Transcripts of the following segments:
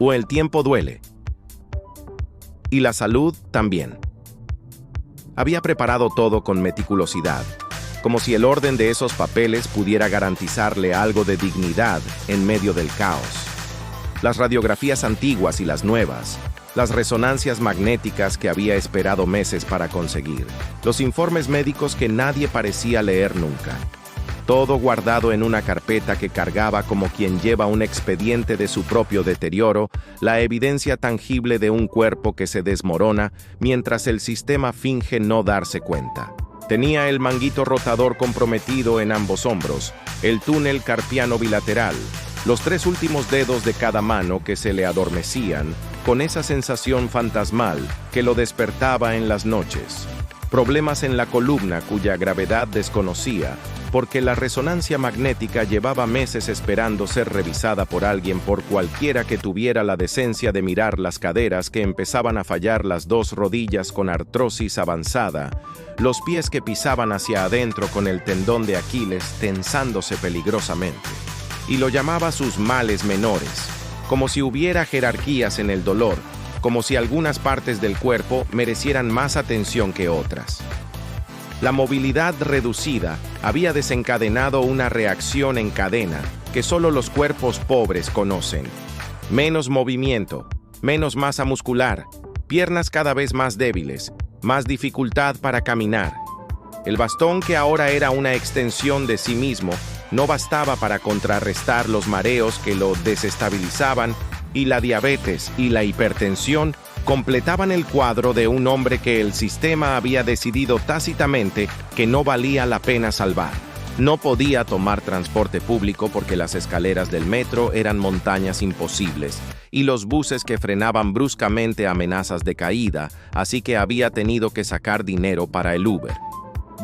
o el tiempo duele. Y la salud también. Había preparado todo con meticulosidad, como si el orden de esos papeles pudiera garantizarle algo de dignidad en medio del caos. Las radiografías antiguas y las nuevas, las resonancias magnéticas que había esperado meses para conseguir, los informes médicos que nadie parecía leer nunca. Todo guardado en una carpeta que cargaba como quien lleva un expediente de su propio deterioro, la evidencia tangible de un cuerpo que se desmorona mientras el sistema finge no darse cuenta. Tenía el manguito rotador comprometido en ambos hombros, el túnel carpiano bilateral, los 3 últimos dedos de cada mano que se le adormecían, con esa sensación fantasmal que lo despertaba en las noches. Problemas en la columna cuya gravedad desconocía, porque la resonancia magnética llevaba meses esperando ser revisada por alguien, por cualquiera que tuviera la decencia de mirar las caderas que empezaban a fallar, las 2 rodillas con artrosis avanzada, los pies que pisaban hacia adentro con el tendón de Aquiles tensándose peligrosamente. Y lo llamaba sus males menores, como si hubiera jerarquías en el dolor, como si algunas partes del cuerpo merecieran más atención que otras. La movilidad reducida había desencadenado una reacción en cadena que solo los cuerpos pobres conocen. Menos movimiento, menos masa muscular, piernas cada vez más débiles, más dificultad para caminar. El bastón, que ahora era una extensión de sí mismo, no bastaba para contrarrestar los mareos que lo desestabilizaban, y la diabetes y la hipertensión completaban el cuadro de un hombre que el sistema había decidido tácitamente que no valía la pena salvar. No podía tomar transporte público porque las escaleras del metro eran montañas imposibles y los buses que frenaban bruscamente amenazas de caída, así que había tenido que sacar dinero para el Uber.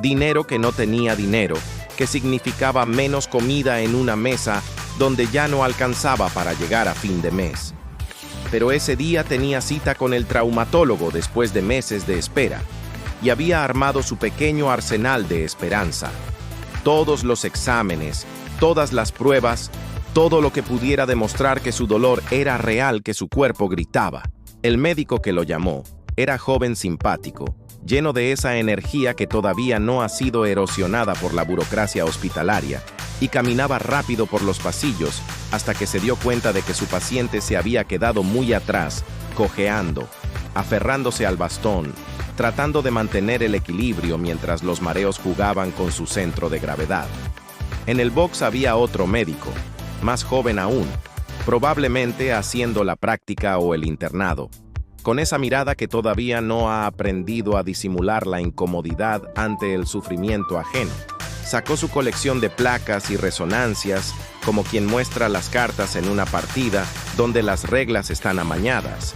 Dinero que no tenía dinero, que significaba menos comida en una mesa donde ya no alcanzaba para llegar a fin de mes. Pero ese día tenía cita con el traumatólogo después de meses de espera, y había armado su pequeño arsenal de esperanza. Todos los exámenes, todas las pruebas, todo lo que pudiera demostrar que su dolor era real, que su cuerpo gritaba. El médico que lo llamó era joven simpático, lleno de esa energía que todavía no ha sido erosionada por la burocracia hospitalaria, y caminaba rápido por los pasillos hasta que se dio cuenta de que su paciente se había quedado muy atrás, cojeando, aferrándose al bastón, tratando de mantener el equilibrio mientras los mareos jugaban con su centro de gravedad. En el box había otro médico, más joven aún, probablemente haciendo la práctica o el internado, con esa mirada que todavía no ha aprendido a disimular la incomodidad ante el sufrimiento ajeno. Sacó su colección de placas y resonancias, como quien muestra las cartas en una partida donde las reglas están amañadas.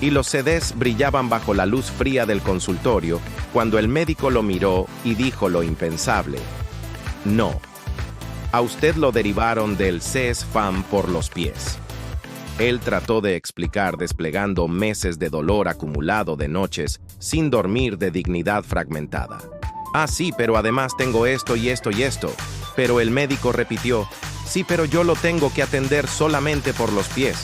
Y los CDs brillaban bajo la luz fría del consultorio cuando el médico lo miró y dijo lo impensable. No, a usted lo derivaron del CESFAM por los pies. Él trató de explicar, desplegando meses de dolor acumulado de noches, sin dormir, de dignidad fragmentada. Ah, sí, pero además tengo esto y esto y esto. Pero el médico repitió, sí, pero yo lo tengo que atender solamente por los pies.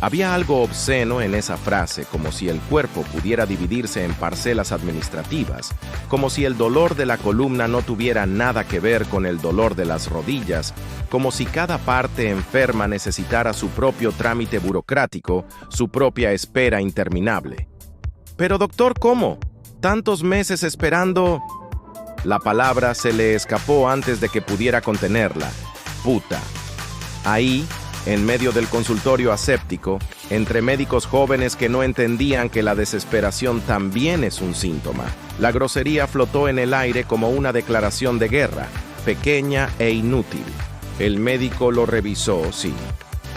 Había algo obsceno en esa frase, como si el cuerpo pudiera dividirse en parcelas administrativas, como si el dolor de la columna no tuviera nada que ver con el dolor de las rodillas, como si cada parte enferma necesitara su propio trámite burocrático, su propia espera interminable. Pero doctor, ¿cómo? ¿Tantos meses esperando? La palabra se le escapó antes de que pudiera contenerla. Puta. Ahí, en medio del consultorio aséptico, entre médicos jóvenes que no entendían que la desesperación también es un síntoma, la grosería flotó en el aire como una declaración de guerra, pequeña e inútil. El médico lo revisó, sí,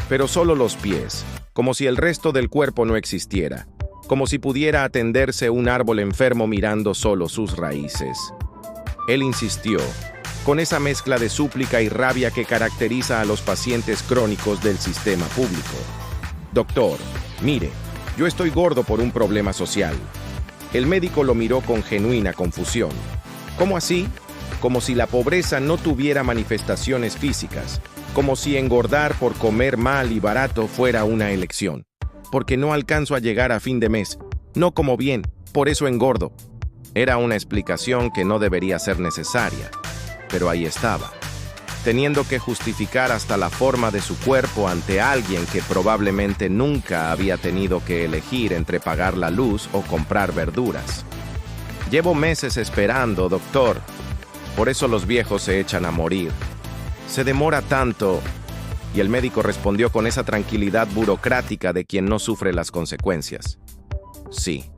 pero solo los pies, como si el resto del cuerpo no existiera, como si pudiera atenderse un árbol enfermo mirando solo sus raíces. Él insistió, con esa mezcla de súplica y rabia que caracteriza a los pacientes crónicos del sistema público. Doctor, mire, yo estoy gordo por un problema social. El médico lo miró con genuina confusión. ¿Cómo así? Como si la pobreza no tuviera manifestaciones físicas, como si engordar por comer mal y barato fuera una elección. Porque no alcanzo a llegar a fin de mes, no como bien, por eso engordo. Era una explicación que no debería ser necesaria, pero ahí estaba, teniendo que justificar hasta la forma de su cuerpo ante alguien que probablemente nunca había tenido que elegir entre pagar la luz o comprar verduras. Llevo meses esperando, doctor. Por eso los viejos se echan a morir. Se demora tanto. Y el médico respondió con esa tranquilidad burocrática de quien no sufre las consecuencias. Sí,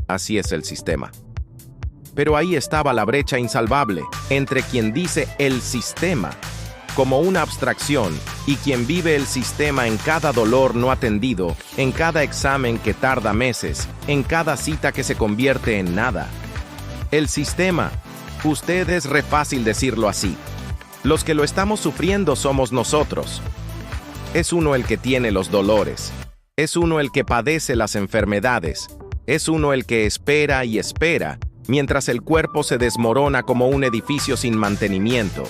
así es el sistema. Pero ahí estaba la brecha insalvable entre quien dice el sistema como una abstracción y quien vive el sistema en cada dolor no atendido, en cada examen que tarda meses, en cada cita que se convierte en nada. El sistema, usted es re fácil decirlo así. Los que lo estamos sufriendo somos nosotros. Es uno el que tiene los dolores. Es uno el que padece las enfermedades. Es uno el que espera y espera, mientras el cuerpo se desmorona como un edificio sin mantenimiento.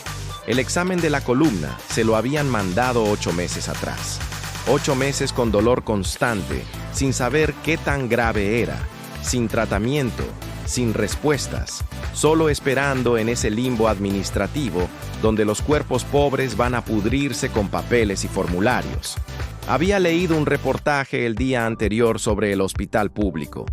El examen de la columna se lo habían mandado 8 meses atrás. 8 meses con dolor constante, sin saber qué tan grave era, sin tratamiento, sin respuestas, solo esperando en ese limbo administrativo donde los cuerpos pobres van a pudrirse con papeles y formularios. Había leído un reportaje el día anterior sobre el hospital público.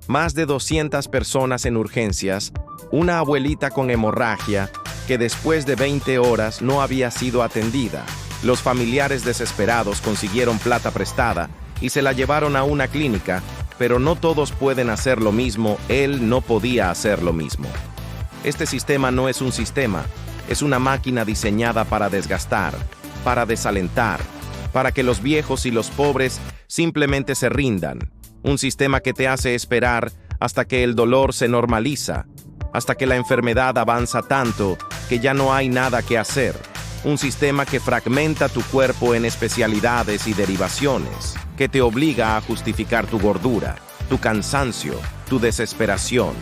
Más de 200 personas en urgencias, una abuelita con hemorragia que después de 20 horas no había sido atendida. Los familiares desesperados consiguieron plata prestada y se la llevaron a una clínica, pero no todos pueden hacer lo mismo, él no podía hacer lo mismo. Este sistema no es un sistema, es una máquina diseñada para desgastar, para desalentar, para que los viejos y los pobres simplemente se rindan. Un sistema que te hace esperar hasta que el dolor se normaliza, hasta que la enfermedad avanza tanto que ya no hay nada que hacer. Un sistema que fragmenta tu cuerpo en especialidades y derivaciones, que te obliga a justificar tu gordura, tu cansancio, tu desesperación.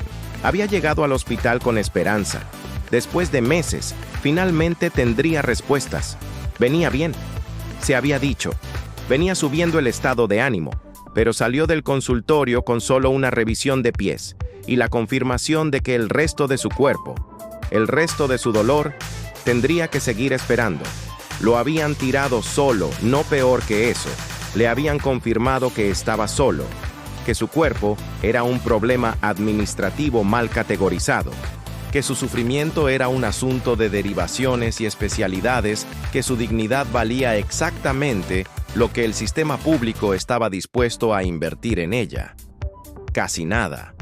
Había llegado al hospital con esperanza. Después de meses, finalmente tendría respuestas. Venía bien, se había dicho. Venía subiendo el estado de ánimo, pero salió del consultorio con solo una revisión de pies y la confirmación de que el resto de su cuerpo, el resto de su dolor, tendría que seguir esperando. Lo habían tirado solo, no peor que eso. Le habían confirmado que estaba solo, que su cuerpo era un problema administrativo mal categorizado, que su sufrimiento era un asunto de derivaciones y especialidades, que su dignidad valía exactamente lo que el sistema público estaba dispuesto a invertir en ella. Casi nada.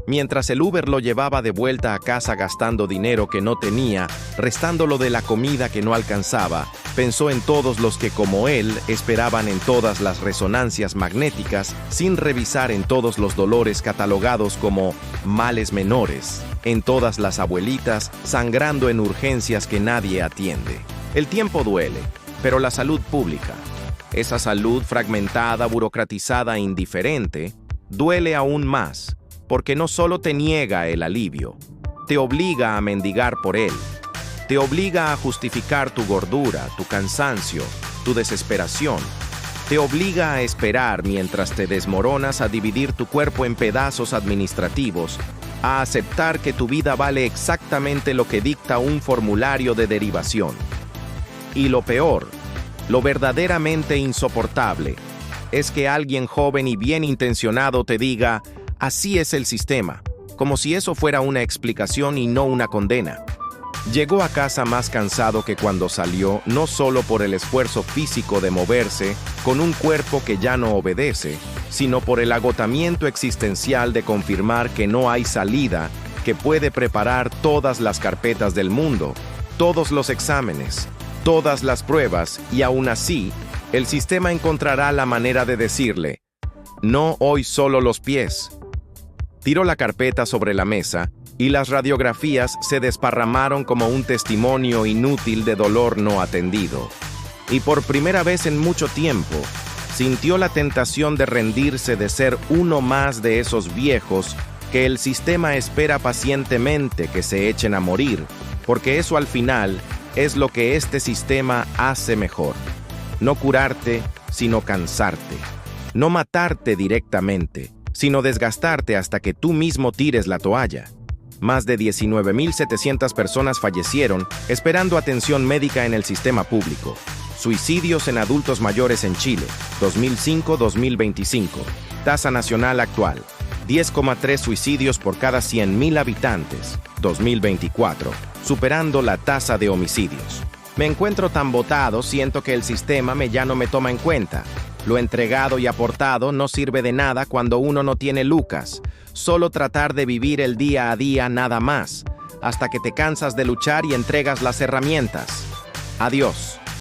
Mientras el Uber lo llevaba de vuelta a casa gastando dinero que no tenía, restándolo de la comida que no alcanzaba, pensó en todos los que como él esperaban en todas las resonancias magnéticas, sin revisar en todos los dolores catalogados como males menores, en todas las abuelitas sangrando en urgencias que nadie atiende. El tiempo duele, pero la salud pública, esa salud fragmentada, burocratizada e indiferente, duele aún más, porque no solo te niega el alivio, te obliga a mendigar por él, te obliga a justificar tu gordura, tu cansancio, tu desesperación, te obliga a esperar mientras te desmoronas, a dividir tu cuerpo en pedazos administrativos, a aceptar que tu vida vale exactamente lo que dicta un formulario de derivación. Y lo peor, lo verdaderamente insoportable, es que alguien joven y bien intencionado te diga: así es el sistema, como si eso fuera una explicación y no una condena. Llegó a casa más cansado que cuando salió, no solo por el esfuerzo físico de moverse, con un cuerpo que ya no obedece, sino por el agotamiento existencial de confirmar que no hay salida, que puede preparar todas las carpetas del mundo, todos los exámenes, todas las pruebas, y aún así, el sistema encontrará la manera de decirle: no hoy solo los pies. Tiró la carpeta sobre la mesa y las radiografías se desparramaron como un testimonio inútil de dolor no atendido. Y por primera vez en mucho tiempo, sintió la tentación de rendirse, de ser uno más de esos viejos que el sistema espera pacientemente que se echen a morir, porque eso al final es lo que este sistema hace mejor. No curarte, sino cansarte. No matarte directamente, sino desgastarte hasta que tú mismo tires la toalla. Más de 19.700 personas fallecieron esperando atención médica en el sistema público. Suicidios en adultos mayores en Chile, 2005-2025. Tasa nacional actual, 10,3 suicidios por cada 100.000 habitantes, 2024, superando la tasa de homicidios. Me encuentro tan botado, siento que el sistema ya no me toma en cuenta. Lo entregado y aportado no sirve de nada cuando uno no tiene lucas. Solo tratar de vivir el día a día nada más, hasta que te cansas de luchar y entregas las herramientas. Adiós.